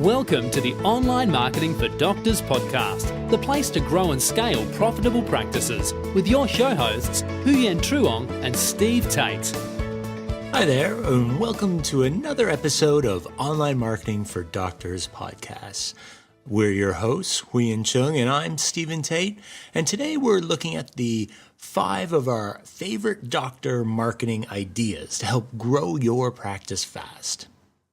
Welcome to the Online Marketing for Doctors podcast, the place to grow and scale profitable practices with your show hosts, Huyen Truong and Steve Tate. Hi there, and welcome to another episode of Online Marketing for Doctors podcast. We're your hosts, Huyen Truong, and I'm Stephen Tate, and today we're looking at the 5 of our favorite doctor marketing ideas to help grow your practice fast.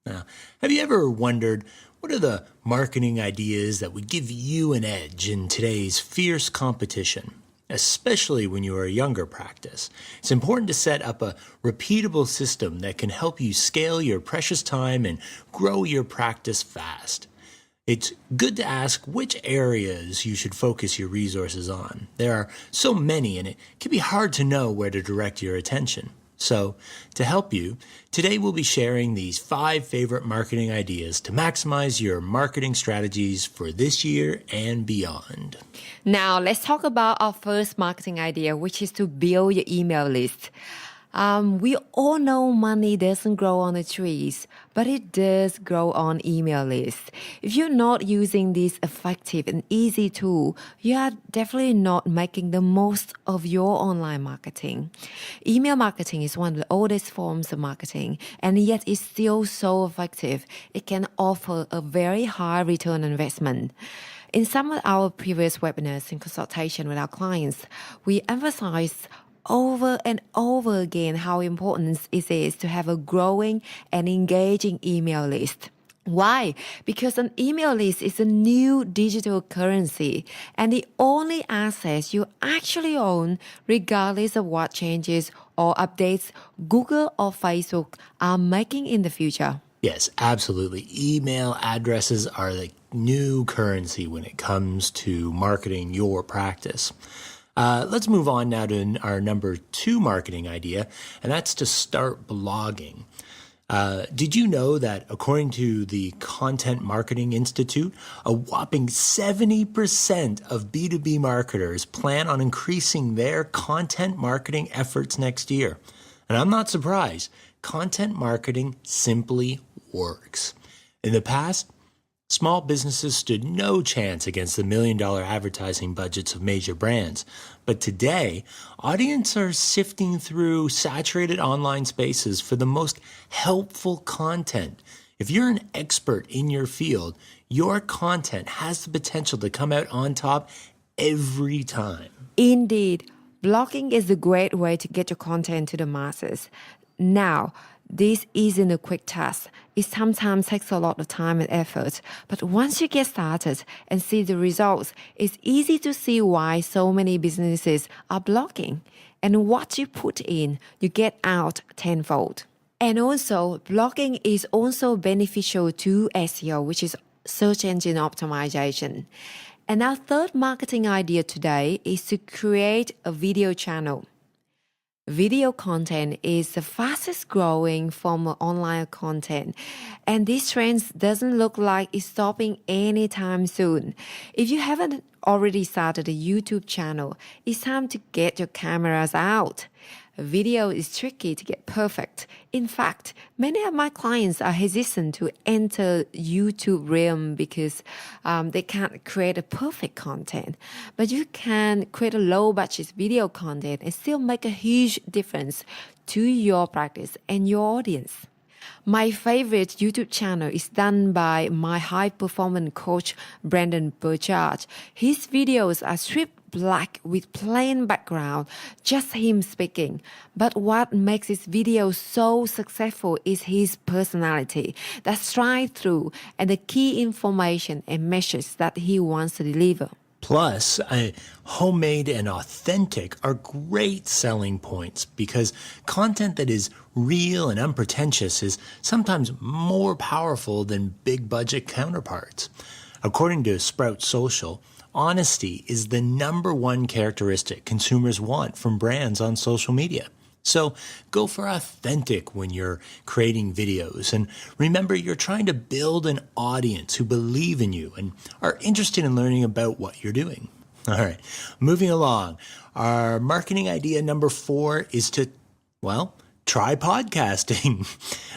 Now, have you ever wondered what are the marketing ideas that would give you an edge in today's fierce competition, especially when you are a younger practice? It's important to set up a repeatable system that can help you scale your precious time and grow your practice fast. It's good to ask which areas you should focus your resources on. There are so many, and it can be hard to know where to direct your attention. So, to help you, today we'll be sharing these 5 favorite marketing ideas to maximize your marketing strategies for this year and beyond. Now, let's talk about our first marketing idea, which is to build your email list. We all know money doesn't grow on the trees, but it does grow on email lists. If you're not using this effective and easy tool, you are definitely not making the most of your online marketing. Email marketing is one of the oldest forms of marketing, and yet it's still so effective. It can offer a very high return on investment. In some of our previous webinars and consultation with our clients, we emphasize over and over again how important it is to have a growing and engaging email list. Why? Because an email list is a new digital currency and the only asset you actually own, regardless of what changes or updates Google or Facebook are making in the future. Yes, absolutely. Email addresses are the new currency when it comes to marketing your practice. Let's move on now to our number 2 marketing idea, and that's to start blogging. Did you know that according to the Content Marketing Institute, a whopping 70% of B2B marketers plan on increasing their content marketing efforts next year? And I'm not surprised. Content marketing simply works. In the past, small businesses stood no chance against the million-dollar advertising budgets of major brands. But today, audiences are sifting through saturated online spaces for the most helpful content. If you're an expert in your field, your content has the potential to come out on top every time. Indeed, blogging is a great way to get your content to the masses. Now, this isn't a quick task. It sometimes takes a lot of time and effort. But once you get started and see the results, it's easy to see why so many businesses are blogging. And what you put in, you get out tenfold. And also, blogging is also beneficial to SEO, which is search engine optimization. And our third marketing idea today is to create a video channel. Video content is the fastest growing form of online content, and this trend doesn't look like it's stopping anytime soon. If you haven't already started a YouTube channel, it's time to get your cameras out. Video is tricky to get perfect. In fact, many of my clients are hesitant to enter YouTube realm because they can't create a perfect content. But you can create a low-budget video content and still make a huge difference to your practice and your audience. My favorite YouTube channel is done by my high-performance coach, Brandon Burchard. His videos are stripped black with plain background, just him speaking. But what makes his video so successful is his personality that shines through and the key information and message that he wants to deliver. Plus, homemade and authentic are great selling points because content that is real and unpretentious is sometimes more powerful than big budget counterparts. According to Sprout Social, honesty is the number 1 characteristic consumers want from brands on social media. So go for authentic when you're creating videos. And remember, you're trying to build an audience who believe in you and are interested in learning about what you're doing. All right, moving along. Our marketing idea number 4 is to, try podcasting.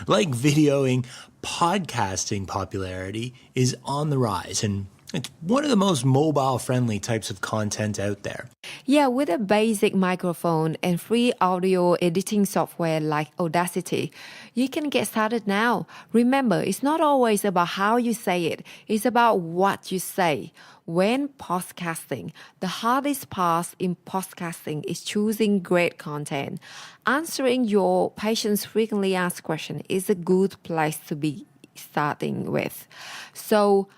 Like videoing, podcasting popularity is on the rise, and it's one of the most mobile-friendly types of content out there. Yeah, with a basic microphone and free audio editing software like Audacity, you can get started now. Remember, it's not always about how you say it, it's about what you say. When podcasting, the hardest part in podcasting is choosing great content. Answering your patients' frequently asked questions is a good place to be starting with. So,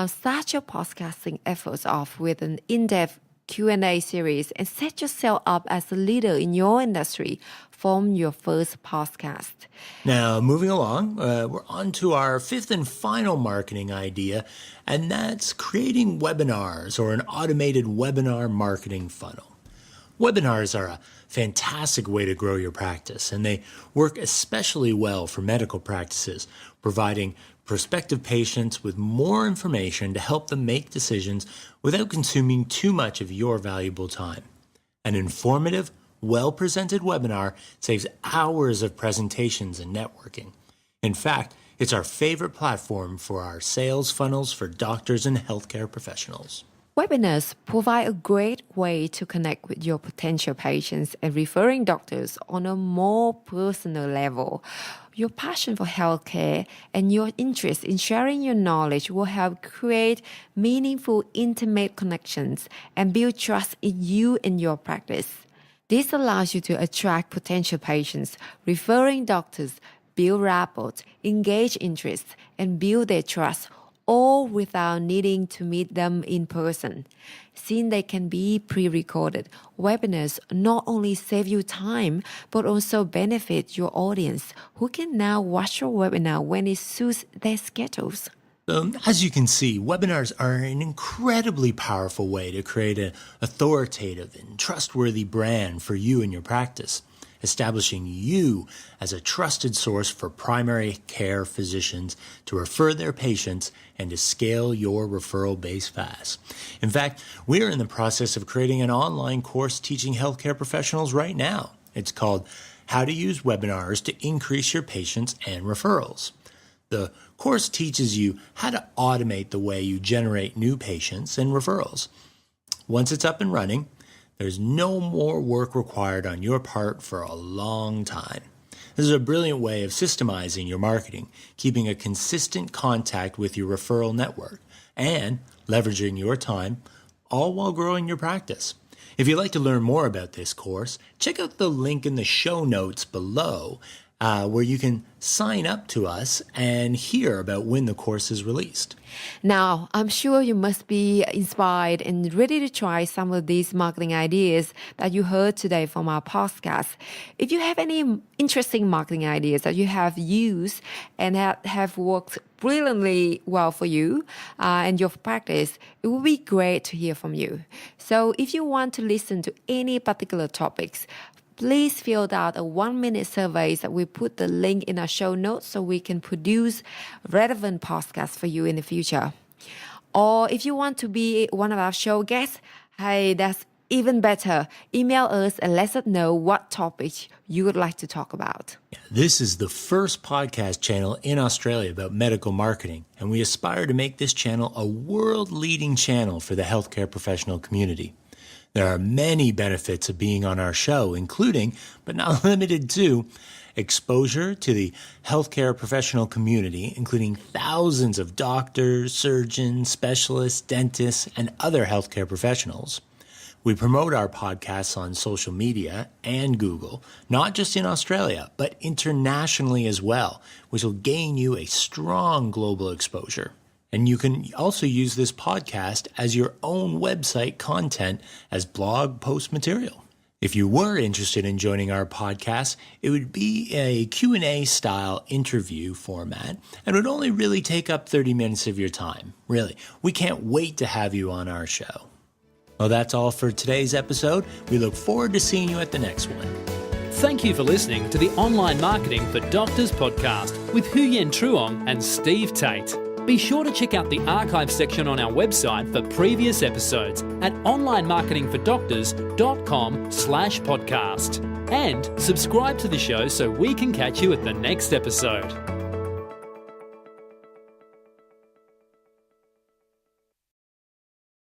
start your podcasting efforts off with an in-depth Q&A series and set yourself up as a leader in your industry from your first podcast. Now, moving along, we're on to our fifth and final marketing idea, and that's creating webinars or an automated webinar marketing funnel. Webinars are a fantastic way to grow your practice, and they work especially well for medical practices, providing prospective patients with more information to help them make decisions without consuming too much of your valuable time. An informative, well-presented webinar saves hours of presentations and networking. In fact, it's our favorite platform for our sales funnels for doctors and healthcare professionals. Webinars provide a great way to connect with your potential patients and referring doctors on a more personal level. Your passion for healthcare and your interest in sharing your knowledge will help create meaningful, intimate connections and build trust in you and your practice. This allows you to attract potential patients, referring doctors, build rapport, engage interest, and build their trust, all without needing to meet them in person. Since they can be pre-recorded, webinars not only save you time, but also benefit your audience, who can now watch your webinar when it suits their schedules. As you can see, webinars are an incredibly powerful way to create an authoritative and trustworthy brand for you and your practice, establishing you as a trusted source for primary care physicians to refer their patients and to scale your referral base fast. In fact, we are in the process of creating an online course teaching healthcare professionals right now. It's called How to Use Webinars to Increase Your Patients and Referrals. The course teaches you how to automate the way you generate new patients and referrals. Once it's up and running, there's no more work required on your part for a long time. This is a brilliant way of systemizing your marketing, keeping a consistent contact with your referral network, and leveraging your time, all while growing your practice. If you'd like to learn more about this course, check out the link in the show notes below, where you can sign up to us and hear about when the course is released. Now, I'm sure you must be inspired and ready to try some of these marketing ideas that you heard today from our podcast. If you have any interesting marketing ideas that you have used and have worked brilliantly well for you and your practice, it would be great to hear from you. So if you want to listen to any particular topics, please fill out a 1-minute survey that we put the link in our show notes so we can produce relevant podcasts for you in the future. Or if you want to be one of our show guests, hey, that's even better. Email us and let us know what topics you would like to talk about. This is the first podcast channel in Australia about medical marketing, and we aspire to make this channel a world-leading channel for the healthcare professional community. There are many benefits of being on our show, including, but not limited to, exposure to the healthcare professional community, including thousands of doctors, surgeons, specialists, dentists, and other healthcare professionals. We promote our podcasts on social media and Google, not just in Australia, but internationally as well, which will gain you a strong global exposure. And you can also use this podcast as your own website content as blog post material. If you were interested in joining our podcast, it would be a Q&A style interview format and would only really take up 30 minutes of your time. Really, we can't wait to have you on our show. Well, that's all for today's episode. We look forward to seeing you at the next one. Thank you for listening to the Online Marketing for Doctors podcast with Huyen Truong and Steve Tate. Be sure to check out the archive section on our website for previous episodes at onlinemarketingfordoctors.com/podcast. And subscribe to the show so we can catch you at the next episode.